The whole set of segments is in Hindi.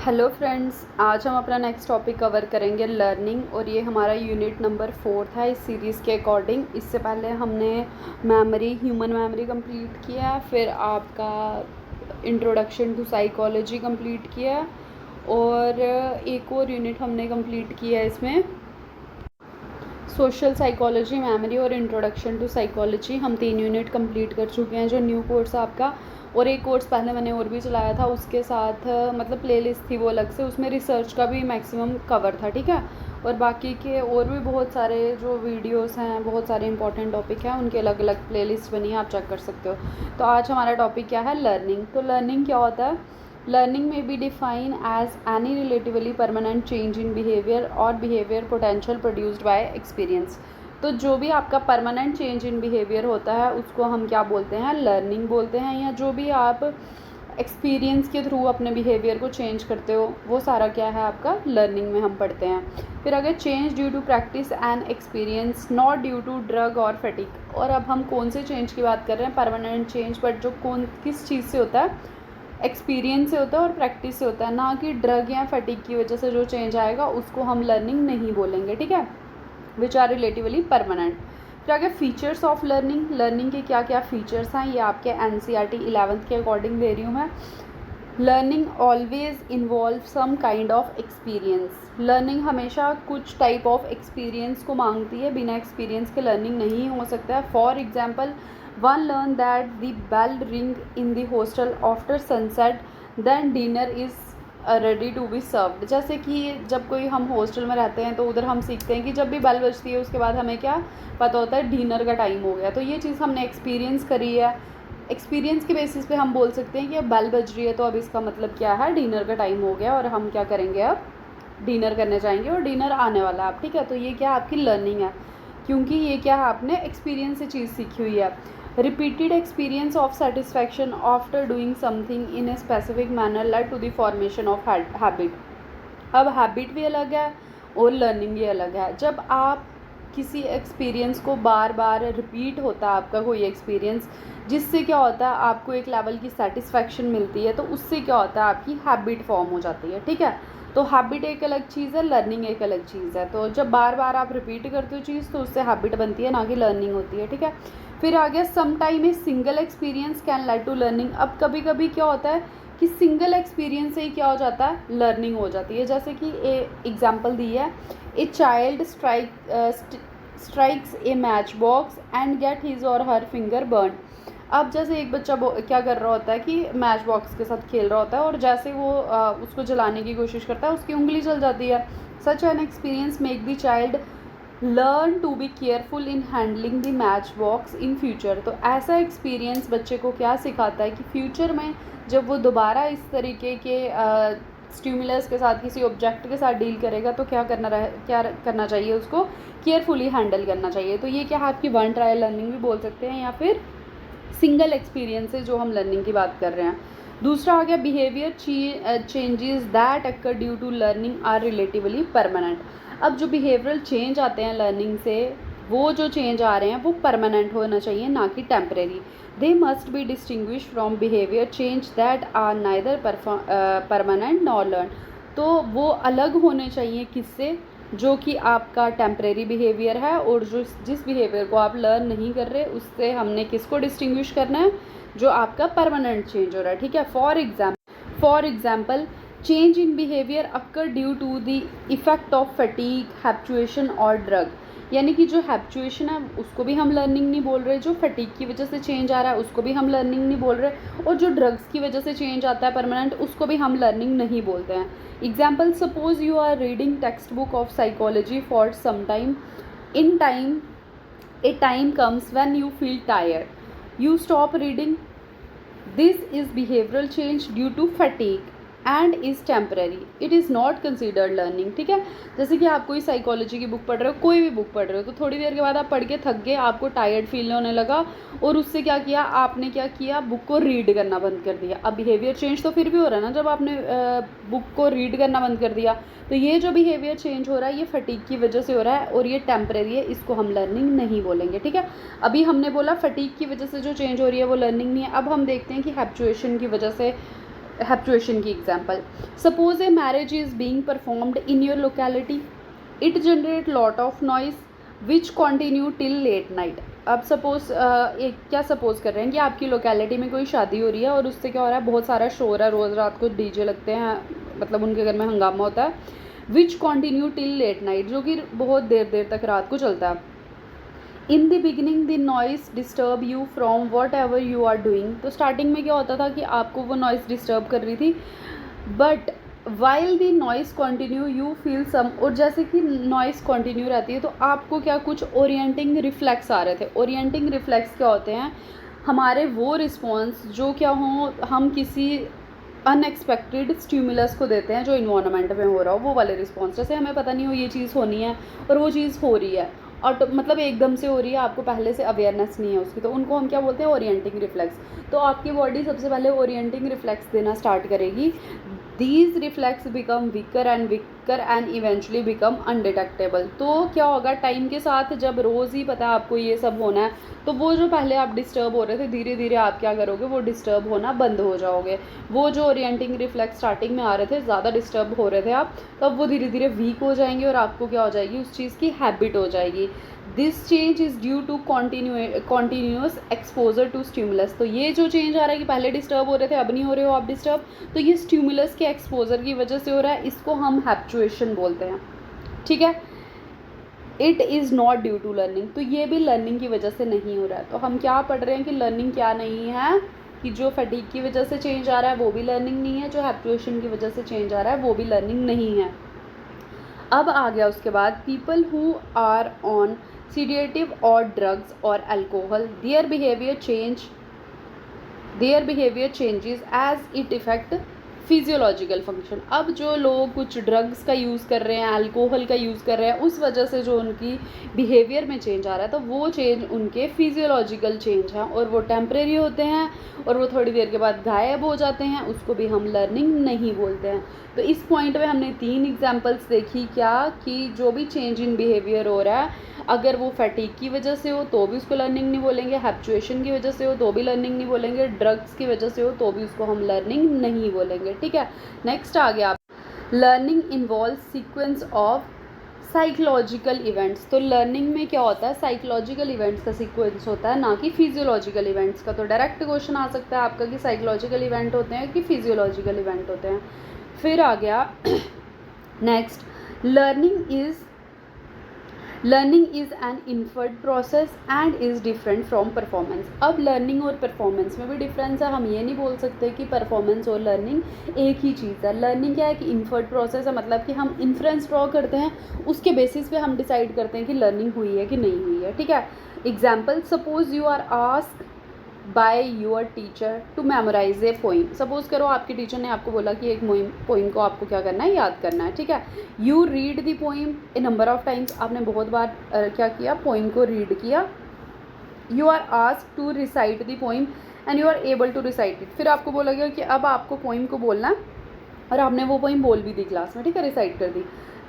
हेलो फ्रेंड्स, आज हम अपना नेक्स्ट टॉपिक कवर करेंगे लर्निंग। और ये हमारा यूनिट नंबर 4 था इस सीरीज़ के अकॉर्डिंग। इससे पहले हमने ह्यूमन मेमोरी कंप्लीट किया, फिर आपका इंट्रोडक्शन टू साइकोलॉजी कंप्लीट किया, और एक और यूनिट हमने कंप्लीट किया इसमें सोशल साइकोलॉजी, मेमोरी और इंट्रोडक्शन टू साइकोलॉजी। हम 3 यूनिट कंप्लीट कर चुके हैं जो न्यू कोर्स आपका। और एक कोर्स पहले मैंने और भी चलाया था, उसके साथ मतलब प्लेलिस्ट थी वो अलग से, उसमें रिसर्च का भी मैक्सिमम कवर था, ठीक है। और बाकी के और भी बहुत सारे जो वीडियोस हैं, बहुत सारे इंपॉर्टेंट टॉपिक हैं, उनके अलग अलग प्लेलिस्ट बनी है, आप चेक कर सकते हो। तो आज हमारा टॉपिक क्या है, लर्निंग। तो लर्निंग क्या होता है? Learning may be defined as any relatively permanent change in behavior or behavior potential produced by experience। तो जो भी आपका परमानेंट चेंज इन बिहेवियर होता है उसको हम क्या बोलते हैं, लर्निंग बोलते हैं। या जो भी आप एक्सपीरियंस के थ्रू अपने बिहेवियर को चेंज करते हो वो सारा क्या है आपका लर्निंग में हम पढ़ते हैं। फिर अगर change due to practice and experience not due to drug और फैटिक। और अब हम कौन से चेंज की बात कर रहे हैं, परमानेंट चेंज, बट जो किस चीज़ से होता है, एक्सपीरियंस से होता है और प्रैक्टिस से होता है, ना कि ड्रग या फटीक की वजह से जो चेंज आएगा उसको हम लर्निंग नहीं बोलेंगे, ठीक है। Which are relatively permanent. फिर आगे फीचर्स ऑफ लर्निंग। लर्निंग के क्या क्या फीचर्स हैं, ये आपके NCERT 11th के अकॉर्डिंग दे रही हूँ मैं। Learning always involve some kind of experience. Learning हमेशा कुछ टाइप ऑफ एक्सपीरियंस को मांगती है, बिना एक्सपीरियंस के लर्निंग नहीं हो सकता है। For example, one learn that the bell ring in the hostel after sunset then dinner is ready to be served. जैसे कि जब कोई हम हॉस्टल में रहते हैं तो उधर हम सीखते हैं कि जब भी बेल बजती है उसके बाद हमें क्या पता होता है, डिनर का टाइम हो गया। तो ये चीज़ हमने एक्सपीरियंस करी है, एक्सपीरियंस के बेसिस पे हम बोल सकते हैं कि अब बेल बज रही है तो अब इसका मतलब क्या है, डिनर का टाइम हो गया और हम क्या करेंगे, अब डिनर करने जाएंगे और डिनर आने वाला है, ठीक है। तो ये क्या आपकी लर्निंग है, क्योंकि ये क्या है, आपने एक्सपीरियंस से चीज़ सीखी हुई है। Repeated experience of satisfaction after doing something in a specific manner led to the formation of habit. अब हैबिट भी अलग है और लर्निंग भी अलग है। जब आप किसी एक्सपीरियंस को बार बार रिपीट होता है आपका कोई एक्सपीरियंस, जिससे क्या होता है आपको एक लेवल की सेटिस्फैक्शन मिलती है, तो उससे क्या होता है आपकी हैबिट फॉर्म हो जाती है, ठीक है। तो हैबिट एक अलग चीज़ है, लर्निंग एक अलग चीज़ है। तो जब बार बार आप रिपीट करते हो चीज़ तो उससे हैबिट बनती है, ना कि लर्निंग होती है, ठीक है। फिर आ गया some time a single experience can led to learning. अब कभी कभी क्या होता है कि सिंगल एक्सपीरियंस से ही क्या हो जाता है, लर्निंग हो जाती है। जैसे कि एग्जांपल दी है, a child strikes A match box and get his और हर फिंगर बर्न। अब जैसे एक बच्चा क्या कर रहा होता है कि मैच बॉक्स के साथ खेल रहा होता है और जैसे वो उसको जलाने की कोशिश करता है उसकी उंगली जल जाती है। Such an experience make the child learn to be careful in handling the match box in future. तो ऐसा एक्सपीरियंस बच्चे को क्या सिखाता है कि फ्यूचर में जब वो दोबारा इस तरीके के स्टिमुलस के साथ, किसी ऑब्जेक्ट के साथ डील करेगा तो क्या करना चाहिए, उसको केयरफुली हैंडल करना चाहिए। तो ये क्या है आपकी वन ट्रायल लर्निंग भी बोल सकते हैं, या फिर सिंगल एक्सपीरियंस से जो हम लर्निंग की बात कर रहे हैं। दूसरा आ गया behaviour changes that occur due to learning are relatively permanent. अब जो बिहेवियरल चेंज आते हैं लर्निंग से, वो जो चेंज आ रहे हैं वो परमानेंट होना चाहिए, ना कि temporary. They must be distinguish from behaviour change that are neither permanent nor learn. तो वो अलग होने चाहिए किससे, जो कि आपका टेम्परेरी बिहेवियर है, और जो जिस बिहेवियर को आप लर्न नहीं कर रहे उससे हमने किसको डिस्टिंग्विश करना है, जो आपका परमानेंट चेंज हो रहा है, ठीक है। For example change in behaviour occur due to the effect of fatigue, habituation और ड्रग। यानी कि जो हैबिचुएशन है उसको भी हम लर्निंग नहीं बोल रहे, जो फटीग की वजह से चेंज आ रहा है उसको भी हम लर्निंग नहीं बोल रहे, और जो ड्रग्स की वजह से चेंज आता है परमानेंट उसको भी हम लर्निंग नहीं बोलते हैं। Example, suppose you are reading text book of psychology for some time, in time a time comes when you feel tired, you stop reading. This is behavioral change due to fatigue and is temporary, it is not considered learning, ठीक है। जैसे कि आप कोई साइकोलॉजी की बुक पढ़ रहे हो, कोई भी बुक पढ़ रहे हो, तो थोड़ी देर के बाद आप पढ़ के थक गए, आपको टायर्ड फील होने लगा, और उससे क्या किया आपने, क्या किया, बुक को रीड करना बंद कर दिया। अब बिहेवियर चेंज तो फिर भी हो रहा है ना, जब आपने बुक को रीड करना बंद कर दिया। तो ये जो बिहेवियर चेंज हो रहा है ये फटीग की वजह से हो रहा है और ये टेम्परेरी है, इसको हम लर्निंग नहीं बोलेंगे, ठीक है। अभी हमने बोला फटीग की वजह से जो चेंज हो रही है वो लर्निंग नहीं है। अब हम देखते हैं कि हैबिचुएशन की वजह से हैप्चुएशन की example, suppose a marriage is being performed in your locality, it generate lot of noise which continue till late night. अब सपोज एक क्या सपोज कर रहे हैं कि आपकी लोकेलिटी में कोई शादी हो रही है और उससे क्या हो रहा है, बहुत सारा शोर है, रोज़ रात को डीजे लगते हैं, मतलब उनके घर में हंगामा होता है, विच कॉन्टीन्यू टिल लेट नाइट, जो कि बहुत देर देर तक रात को चलता है। In the beginning the noise disturb you from whatever you are doing, तो स्टार्टिंग में क्या होता था कि आपको वो नॉइस डिस्टर्ब कर रही थी, but while the noise continue you feel some, और जैसे कि नॉइस कॉन्टिन्यू रहती है तो आपको क्या कुछ ओरिएंटिंग रिफ्लेक्स आ रहे थे। ओरिएंटिंग रिफ्लेक्स क्या होते हैं, हमारे वो रिस्पॉन्स जो क्या हों, हम किसी अनएक्सपेक्टेड स्टिमुलस को देते हैं जो इन्वायरमेंट में हो रहा हो, वो वाले रिस्पॉन्स। जैसे हमें पता नहीं हो ये चीज़ होनी है और वो चीज़ हो रही है, और मतलब एकदम से हो रही है, आपको पहले से अवेयरनेस नहीं है उसकी, तो उनको हम क्या बोलते हैं, ओरिएंटिंग रिफ्लेक्स। तो आपकी बॉडी सबसे पहले ओरिएंटिंग रिफ्लेक्स देना स्टार्ट करेगी। These reflex become weaker and eventually become undetectable. तो क्या होगा, टाइम के साथ जब रोज़ ही पता है आपको ये सब होना है, तो वो जो पहले आप डिस्टर्ब हो रहे थे, धीरे धीरे आप क्या करोगे, वो डिस्टर्ब होना बंद हो जाओगे। वो जो ओरिएंटिंग रिफ्लेक्स स्टार्टिंग में आ रहे थे, ज़्यादा डिस्टर्ब हो रहे थे आप, तो अब वो धीरे धीरे वीक हो जाएंगे और आपको क्या हो जाएगी, उस चीज़ की हैबिट हो जाएगी। This change is due to continuous exposure to stimulus. तो ये जो चेंज आ रहा है कि पहले डिस्टर्ब हो रहे थे, अब नहीं हो रहे हो आप डिस्टर्ब, तो ये स्टिमुलस के एक्सपोजर की वजह से हो रहा है, इसको हम हैप्चुएशन बोलते हैं। ठीक है, it is not due to learning, तो ये भी लर्निंग की वजह से नहीं हो रहा है। तो हम क्या पढ़ रहे हैं कि लर्निंग क्या नहीं है, कि जो फटीग की वजह से चेंज आ रहा है वो भी लर्निंग नहीं है, जो हैप्चुएशन की वजह से चेंज आ रहा है वो भी लर्निंग नहीं है। अब आ गया उसके बाद, people who are on sedative or drugs or alcohol, their behavior changes as it affect physiological function. अब जो लोग कुछ ड्रग्स का यूज़ कर रहे हैं, अल्कोहल का यूज़ कर रहे हैं, उस वजह से जो उनकी बिहेवियर में चेंज आ रहा है, तो वो चेंज उनके फिजियोलॉजिकल चेंज हैं और वो टेम्परेरी होते हैं और वो थोड़ी देर के बाद गायब हो जाते हैं, उसको भी हम लर्निंग नहीं बोलते हैं। तो इस पॉइंट में हमने 3 एग्जांपल्स देखी, क्या कि जो भी चेंज इन बिहेवियर हो रहा है, अगर वो फैटीग की वजह से हो तो भी उसको लर्निंग नहीं बोलेंगे, हैप्चुएशन की वजह से हो तो भी लर्निंग नहीं बोलेंगे, ड्रग्स की वजह से हो तो भी उसको हम लर्निंग नहीं बोलेंगे। ठीक है, नेक्स्ट आ गया, learning involve sequence of psychological events. तो लर्निंग में क्या होता है, साइकोलॉजिकल इवेंट्स का सीक्वेंस होता है, ना कि फिजियोलॉजिकल इवेंट्स का। तो डायरेक्ट क्वेश्चन आ सकता है आपका कि साइकोलॉजिकल इवेंट होते हैं कि फिजियोलॉजिकल इवेंट होते हैं। फिर आ गया next, learning is an inferred process and is different from performance. अब लर्निंग और परफॉर्मेंस में भी डिफरेंस है, हम ये नहीं बोल सकते कि परफॉर्मेंस और लर्निंग एक ही चीज़ है। लर्निंग क्या है कि इन्फर्ड प्रोसेस है, मतलब कि हम इन्फ्रेंस ड्रॉ करते हैं, उसके बेसिस पे हम डिसाइड करते हैं कि लर्निंग हुई है कि नहीं हुई है। ठीक है, example, suppose you are asked by your teacher to memorise a poem. Suppose करो आपके टीचर ने आपको बोला कि एक पोइम को आपको क्या करना है, याद करना है। ठीक है, you read the poem a number of times, आपने बहुत बार क्या किया, पोइम को रीड किया। You are asked to recite the poem and you are able to recite it. फिर आपको बोला गया कि अब आपको पोइम को बोलना है और आपने वो पोइम बोल भी दी क्लास में। ठीक है, रिसाइट कर दी।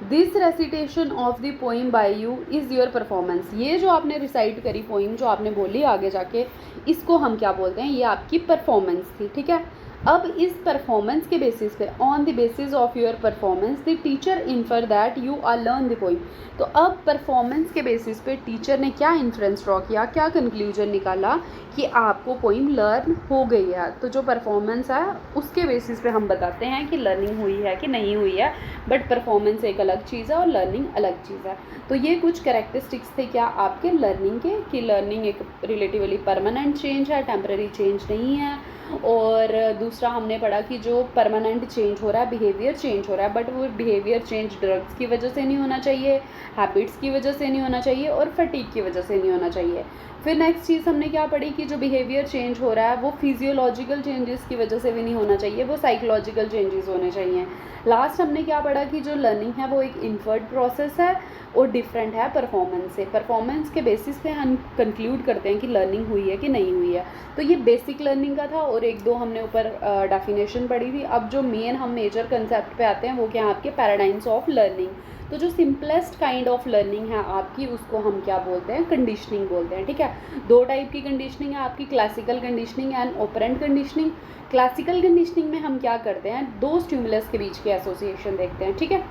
This recitation of the poem by you is your performance. ये जो आपने रिसाइट करी पोइम, जो आपने बोली आगे जाके, इसको हम क्या बोलते हैं, ये आपकी परफॉर्मेंस थी। ठीक है, अब इस परफॉर्मेंस के बेसिस पे, on the basis of your performance the teacher infer that you are learn the poem. तो अब परफॉर्मेंस के बेसिस पे टीचर ने क्या इन्फ्रेंस ड्रॉ किया, क्या कंक्लूजन निकाला कि आपको पोइम लर्न हो गई है। तो जो परफॉर्मेंस है उसके बेसिस पे हम बताते हैं कि लर्निंग हुई है कि नहीं हुई है, बट परफॉर्मेंस एक अलग चीज़ है और लर्निंग अलग चीज़ है। तो ये कुछ कैरेक्टरिस्टिक्स थे क्या आपके लर्निंग के, कि लर्निंग एक रिलेटिवली परमानेंट चेंज है, टेम्पररी चेंज नहीं है। और दूसरा हमने पढ़ा कि जो परमानेंट चेंज हो रहा है, बिहेवियर चेंज हो रहा है, बट वो बिहेवियर चेंज ड्रग्स की वजह से नहीं होना चाहिए, हैबिट्स की वजह से नहीं होना चाहिए और फटीग की वजह से नहीं होना चाहिए। फिर नेक्स्ट चीज़ हमने क्या पढ़ी कि जो बिहेवियर चेंज हो रहा है वो फिजियोलॉजिकल चेंजेस की वजह से भी नहीं होना चाहिए, वो साइकोलॉजिकल चेंजेस होने चाहिए। लास्ट हमने क्या पढ़ा कि जो लर्निंग है वो एक इन्फर्ड प्रोसेस है और डिफरेंट है परफॉर्मेंस से। परफॉर्मेंस के बेसिस पे हम कंक्लूड करते हैं कि लर्निंग हुई है कि नहीं हुई है। तो ये बेसिक लर्निंग का था और 1-2 हमने ऊपर डेफिनेशन पढ़ी थी। अब जो मेन हम मेजर कंसेप्ट पे आते हैं वो क्या है, आपके पैराडाइम्स ऑफ लर्निंग। तो जो सिंपलेस्ट काइंड ऑफ लर्निंग है आपकी, उसको हम क्या बोलते हैं, कंडीशनिंग बोलते हैं। ठीक है, दो टाइप की कंडीशनिंग है आपकी, classical conditioning and operant conditioning. Classical conditioning में हम क्या करते हैं, दो स्टिमुलस के बीच की एसोसिएशन देखते हैं। ठीक है,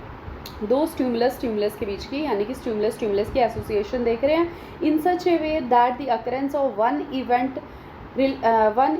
दो स्टिमुलस के बीच की, यानी कि स्टिमुलस की एसोसिएशन देख रहे हैं, in such a way that the occurrence of one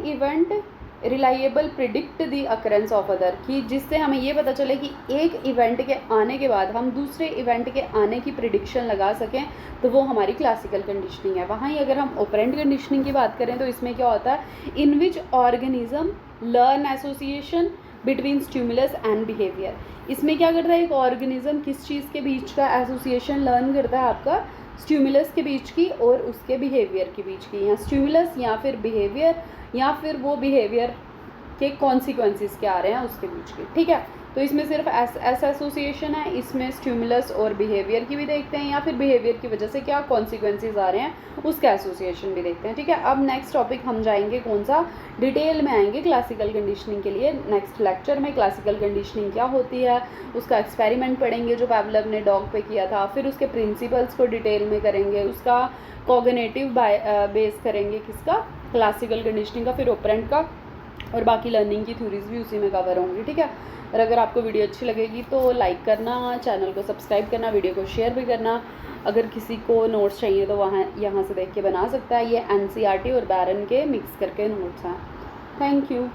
event reliable predict the occurrence of other, कि जिससे हमें ये पता चले कि एक इवेंट के आने के बाद हम दूसरे इवेंट के आने की प्रिडिक्शन लगा सकें, तो वो हमारी क्लासिकल कंडीशनिंग है। वहाँ ही अगर हम ऑपरेंट कंडीशनिंग की बात करें तो इसमें क्या होता है, in which organism learn association between stimulus and behaviour. इसमें क्या करता है, एक ऑर्गेनिज्म किस चीज़ के बीच का एसोसिएशन लर्न करता है, आपका स्टिमुलस के बीच की और उसके बिहेवियर के बीच की, या स्टिमुलस या फिर बिहेवियर, या फिर वो बिहेवियर के कॉन्सिक्वेंसेस क्या आ रहे हैं उसके बीच की। ठीक है, तो इसमें सिर्फ ऐसा एसोसिएशन है, इसमें स्टिमुलस और बिहेवियर की भी देखते हैं, या फिर बिहेवियर की वजह से क्या कॉन्सिक्वेंसेस आ रहे हैं उसका एसोसिएशन भी देखते हैं। ठीक है, अब नेक्स्ट टॉपिक हम जाएंगे, कौन सा, डिटेल में आएंगे क्लासिकल कंडीशनिंग के लिए। नेक्स्ट लेक्चर में क्लासिकल कंडीशनिंग क्या होती है, उसका एक्सपेरिमेंट पढ़ेंगे जो पावलोव ने डॉग पे किया था, फिर उसके प्रिंसिपल्स को डिटेल में करेंगे, उसका कॉग्निटिव बेस करेंगे, किसका, क्लासिकल कंडीशनिंग का, फिर ऑपरेंट का, और बाकी लर्निंग की थ्योरीज भी उसी में कवर होंगी। ठीक है, और अगर आपको वीडियो अच्छी लगेगी तो लाइक करना, चैनल को सब्सक्राइब करना, वीडियो को शेयर भी करना। अगर किसी को नोट्स चाहिए तो वहाँ यहाँ से देख के बना सकता है। ये NCERT और बैरन के मिक्स करके नोट्स हैं। Thank you.